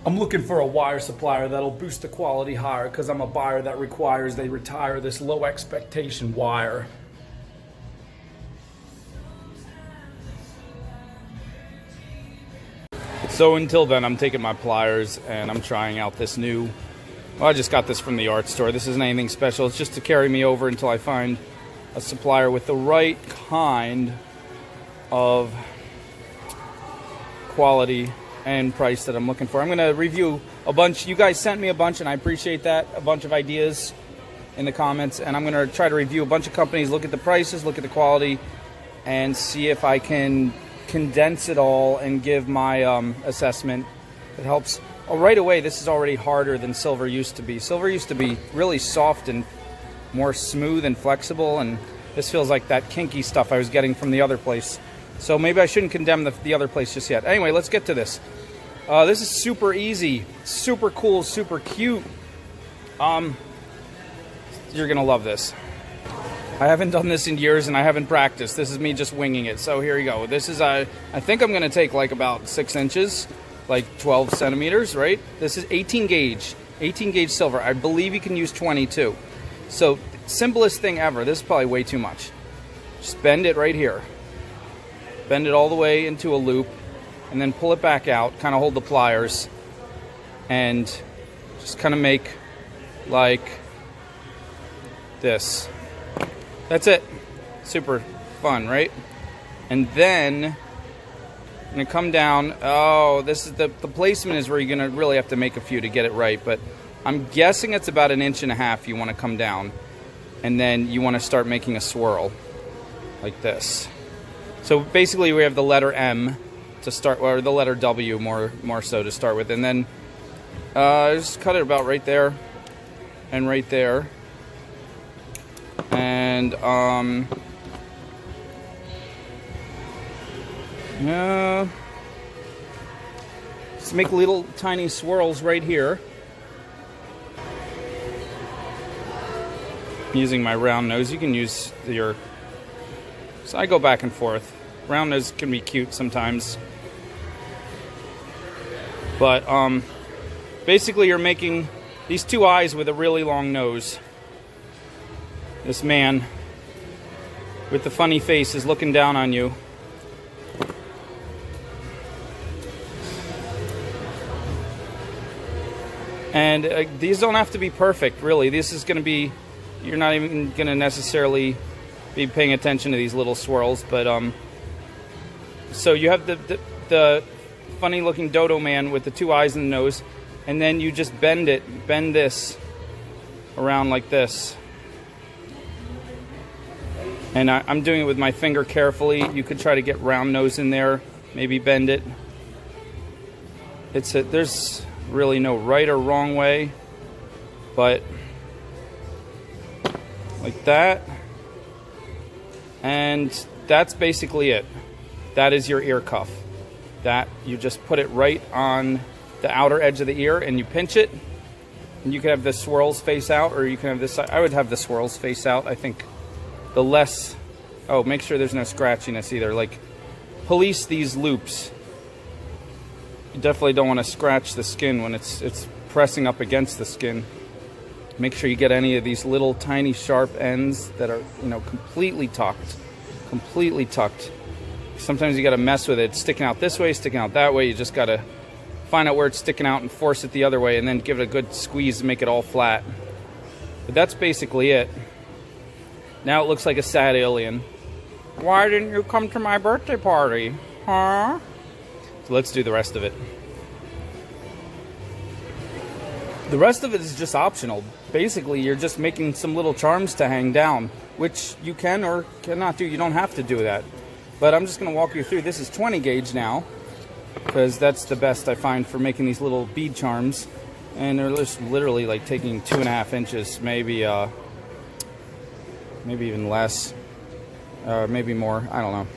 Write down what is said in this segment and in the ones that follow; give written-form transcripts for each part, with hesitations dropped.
I'm looking for a wire supplier that'll boost the quality higher because I'm a buyer that requires they retire this low expectation wire. So until then, I'm taking my pliers and I'm trying out this new, well, I just got this from the art store. This isn't anything special. It's just to carry me over until I find a supplier with the right kind of quality and price that I'm looking for. I'm going to review a bunch. You guys sent me a bunch, and I appreciate that. A bunch of ideas in the comments, and I'm going to try to review a bunch of companies, look at the prices, look at the quality, and see if I can condense it all and give my assessment that helps. Oh, right away, this is already harder than silver used to be. Silver used to be really soft and more smooth and flexible, and this feels like that kinky stuff I was getting from the other place. So maybe I shouldn't condemn the other place just yet. Anyway, let's get to this. This is super easy, super cool, super cute. You're gonna love this. I haven't done this in years and I haven't practiced. This is me just winging it. So here you go. This is, I think I'm gonna take like about 6 inches, like 12 centimeters, right? This is 18 gauge silver. I believe you can use 22. So simplest thing ever. This is probably way too much. Just bend it right here. Bend it all the way into a loop and then pull it back out, kind of hold the pliers and just kind of make like this. That's it. Super fun, right? And then I'm gonna come down. Oh, this is the placement is where you're gonna really have to make a few to get it right, but I'm guessing it's about 1.5 inches you want to come down, and then you want to start making a swirl like this. So basically we have the letter M to start, or the letter W more so to start with, and then just cut it about right there and right there, and just make little tiny swirls right here using my round nose. You can use your, so I go back and forth. Round nose can be cute sometimes. But basically you're making these two eyes with a really long nose. This man with the funny face is looking down on you. And these don't have to be perfect, really. This is going to be, you're not even going to necessarily be paying attention to these little swirls, but so you have the funny looking dodo man with the two eyes and the nose, and then you just bend this around like this. And I'm doing it with my finger carefully. You could try to get round nose in there, maybe bend it. There's really no right or wrong way, but like that. And that's basically it. That is your ear cuff. That you just put it right on the outer edge of the ear and you pinch it. And you can have the swirls face out, or you can have this side. I would have the swirls face out. I think the less, oh, make sure there's no scratchiness either. Like, police these loops. You definitely don't want to scratch the skin when it's pressing up against the skin. Make sure you get any of these little tiny sharp ends that are, completely tucked. Completely tucked. Sometimes you got to mess with it. It's sticking out this way, sticking out that way. You just got to find out where it's sticking out and force it the other way, and then give it a good squeeze to make it all flat. But that's basically it. Now it looks like a sad alien. Why didn't you come to my birthday party? Huh? So let's do the rest of it. The rest of it is just optional. Basically, you're just making some little charms to hang down, which you can or cannot do. You don't have to do that. But I'm just going to walk you through. This is 20 gauge now, because that's the best I find for making these little bead charms. And they're just literally like taking 2.5 inches, maybe even less, maybe more. I don't know.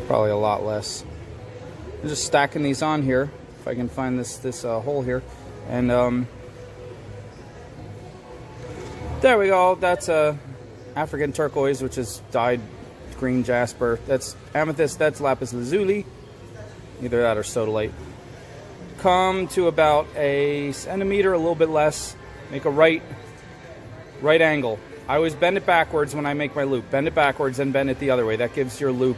Probably a lot less. I'm just stacking these on here, if I can find this hole here, and there we go. That's African turquoise, which is dyed green jasper. That's amethyst. That's lapis lazuli. Either that or sodalite. Come to about a centimeter, a little bit less. Make a right angle. I always bend it backwards when I make my loop. Bend it backwards and bend it the other way. That gives your loop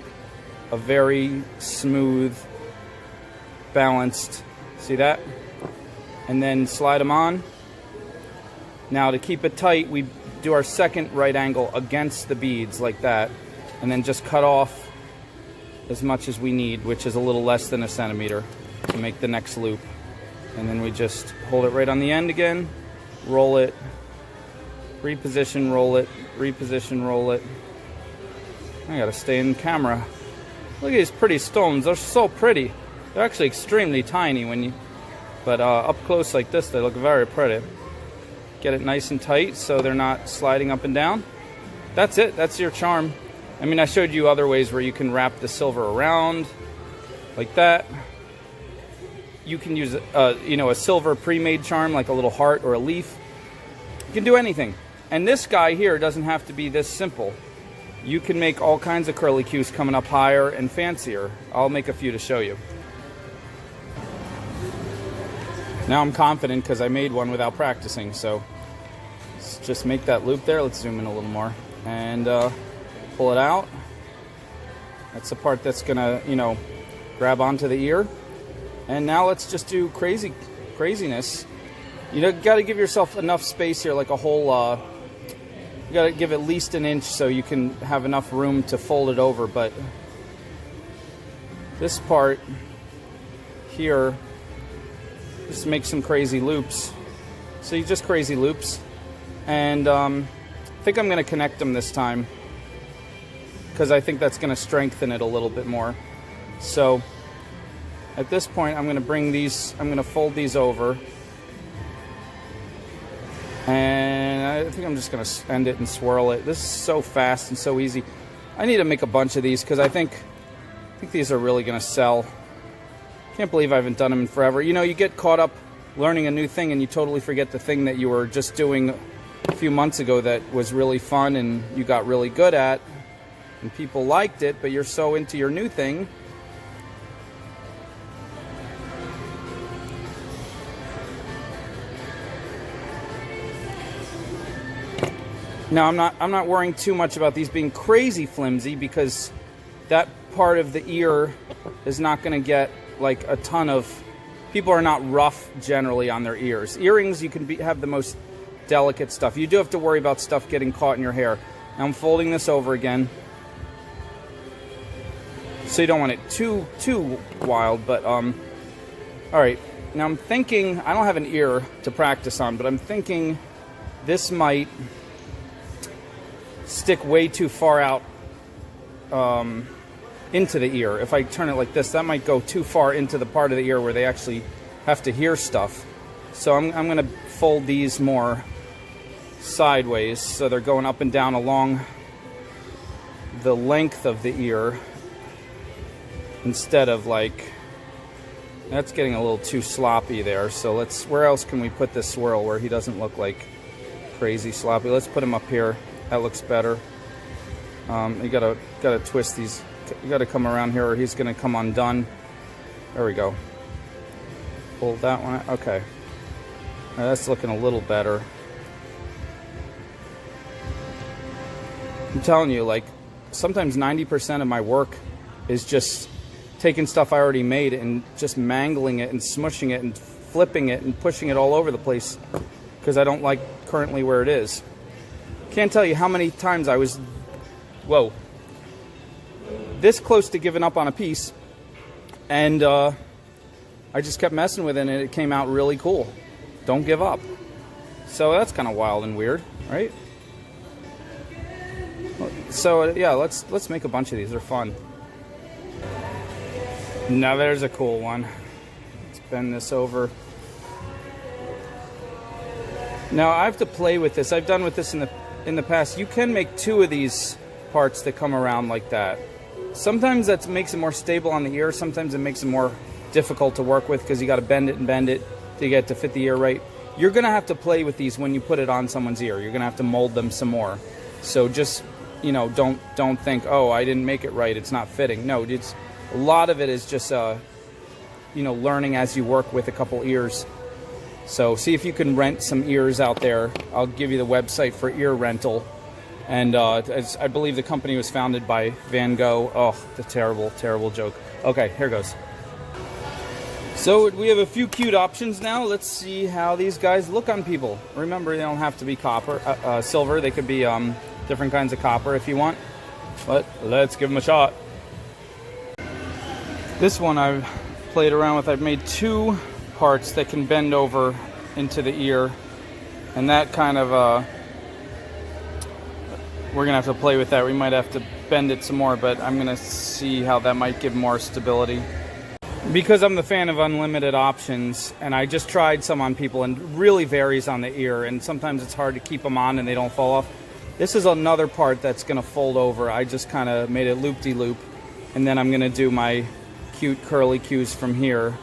a very smooth, balanced, see that? And then slide them on. Now to keep it tight, we do our second right angle against the beads like that, and then just cut off as much as we need, which is a little less than a centimeter, to make the next loop. And then we just hold it right on the end again, roll it, reposition, roll it, reposition, roll it. I gotta stay in camera. Look at these pretty stones. They're so pretty. They're actually extremely tiny when you, but up close like this, they look very pretty. Get it nice and tight so they're not sliding up and down. That's it. That's your charm. I mean, I showed you other ways where you can wrap the silver around like that. You can use a silver pre-made charm like a little heart or a leaf. You can do anything. And this guy here doesn't have to be this simple. You can make all kinds of curlicues coming up higher and fancier. I'll make a few to show you. Now I'm confident because I made one without practicing, so let's just make that loop there. Let's zoom in a little more and pull it out. That's the part that's gonna, grab onto the ear. And now let's just do craziness. You got to give yourself enough space here, like a whole. You got to give at least an inch so you can have enough room to fold it over. But this part here, just make some crazy loops. So you just crazy loops, and I think I'm going to connect them this time because I think that's going to strengthen it a little bit more. So at this point, I'm going to bring these. I'm going to fold these over. And I think I'm just going to end it and swirl it. This is so fast and so easy. I need to make a bunch of these because I think these are really going to sell. Can't believe I haven't done them in forever. You get caught up learning a new thing and you totally forget the thing that you were just doing a few months ago that was really fun and you got really good at and people liked it, but you're so into your new thing. Now I'm not worrying too much about these being crazy flimsy because that part of the ear is not going to get like a ton of. People are not rough generally on their ears. Earrings, you can have the most delicate stuff. You do have to worry about stuff getting caught in your hair. Now I'm folding this over again, so you don't want it too wild. But all right. Now I'm thinking I don't have an ear to practice on, but I'm thinking this might stick way too far out into the ear. If I turn it like this, that might go too far into the part of the ear where they actually have to hear stuff. So I'm going to fold these more sideways so they're going up and down along the length of the ear instead of like, that's getting a little too sloppy there. So where else can we put this swirl where he doesn't look like crazy sloppy? Let's put him up here. That looks better. You gotta twist these. You gotta come around here, or he's gonna come undone. There we go. Pull that one out. Okay. Now that's looking a little better. I'm telling you, like, sometimes 90% of my work is just taking stuff I already made and just mangling it and smushing it and flipping it and pushing it all over the place because I don't like currently where it is. Can't tell you how many times I was, this close to giving up on a piece, and I just kept messing with it, and it came out really cool. Don't give up. So that's kind of wild and weird, right? So yeah, let's make a bunch of these. They're fun. Now there's a cool one. Let's bend this over. Now I have to play with this. I've done with this in the past. You can make two of these parts that come around like that. Sometimes that makes it more stable on the ear. Sometimes it makes it more difficult to work with because you got to bend it to get to fit the ear right. You're going to have to play with these when you put it on someone's ear. You're going to have to mold them some more. So just, don't think, oh, I didn't make it right, it's not fitting. No, a lot of it is just learning as you work with a couple ears. So see if you can rent some ears out there. I'll give you the website for ear rental. And I believe the company was founded by Van Gogh. Oh, the terrible, terrible joke. Okay, here goes. So we have a few cute options now. Let's see how these guys look on people. Remember, they don't have to be copper, silver. They could be different kinds of copper if you want. But let's give them a shot. This one I've played around with. I've made 2 parts that can bend over into the ear. And that kind of, we're going to have to play with that. We might have to bend it some more, but I'm going to see how that might give more stability. Because I'm the fan of unlimited options, and I just tried some on people, and it really varies on the ear, and sometimes it's hard to keep them on and they don't fall off. This is another part that's going to fold over. I just kind of made it loop-de-loop, and then I'm going to do my cute curly cues from here.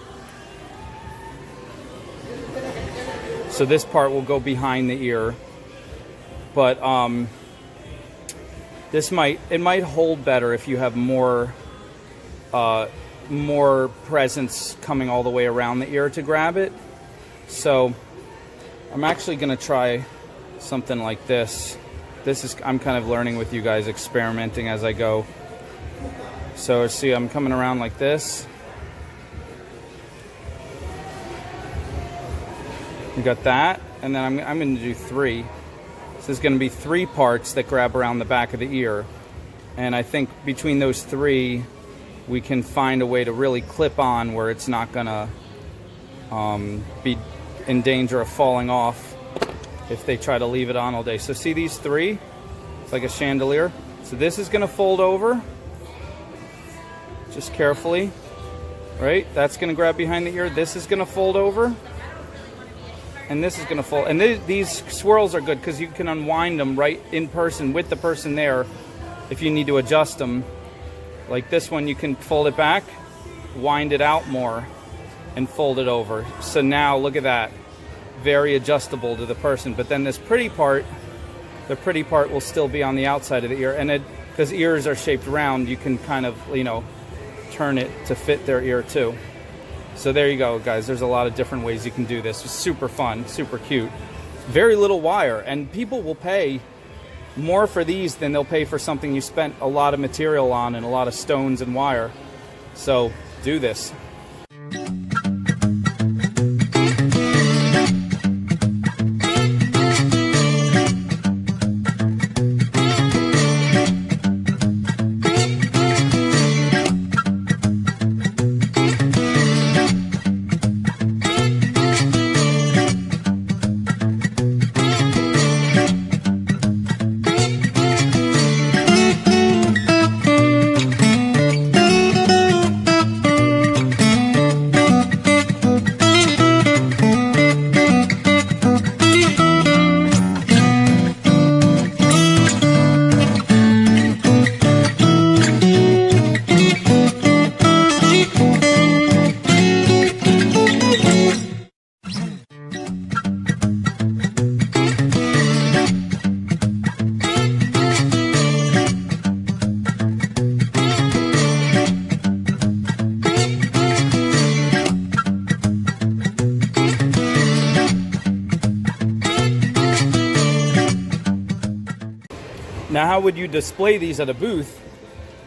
So this part will go behind the ear, but it might hold better if you have more presence coming all the way around the ear to grab it. So I'm actually going to try something like this. I'm kind of learning with you guys, experimenting as I go. So see, I'm coming around like this. You got that, and then I'm going to do 3. So there's going to be 3 parts that grab around the back of the ear, and I think between those 3 we can find a way to really clip on where it's not going to be in danger of falling off if they try to leave it on all day. So see these 3? It's like a chandelier. So this is going to fold over, just carefully, right? That's going to grab behind the ear. This is going to fold over, and this is going to fold. And these swirls are good because you can unwind them right in person with the person there if you need to adjust them. Like this one, you can fold it back, wind it out more, and fold it over. So now, look at that. Very adjustable to the person. But then this pretty part, the pretty part will still be on the outside of the ear. And because ears are shaped round, you can kind of, turn it to fit their ear too. So there you go, guys. There's a lot of different ways you can do this. It's super fun, super cute. Very little wire. And people will pay more for these than they'll pay for something you spent a lot of material on and a lot of stones and wire. So do this. Now, how would you display these at a booth?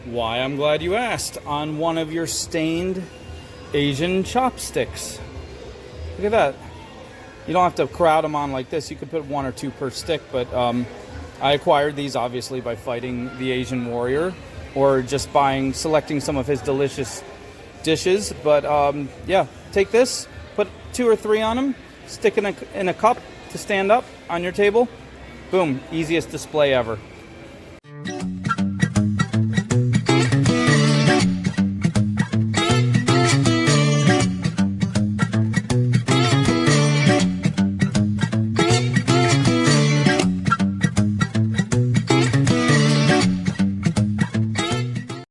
Why, I'm glad you asked. On one of your stained Asian chopsticks. Look at that. You don't have to crowd them on like this. You could put 1 or 2 per stick, but I acquired these obviously by fighting the Asian warrior or just selecting some of his delicious dishes. But yeah, take this, put 2 or 3 on them, stick in a cup to stand up on your table. Boom, easiest display ever.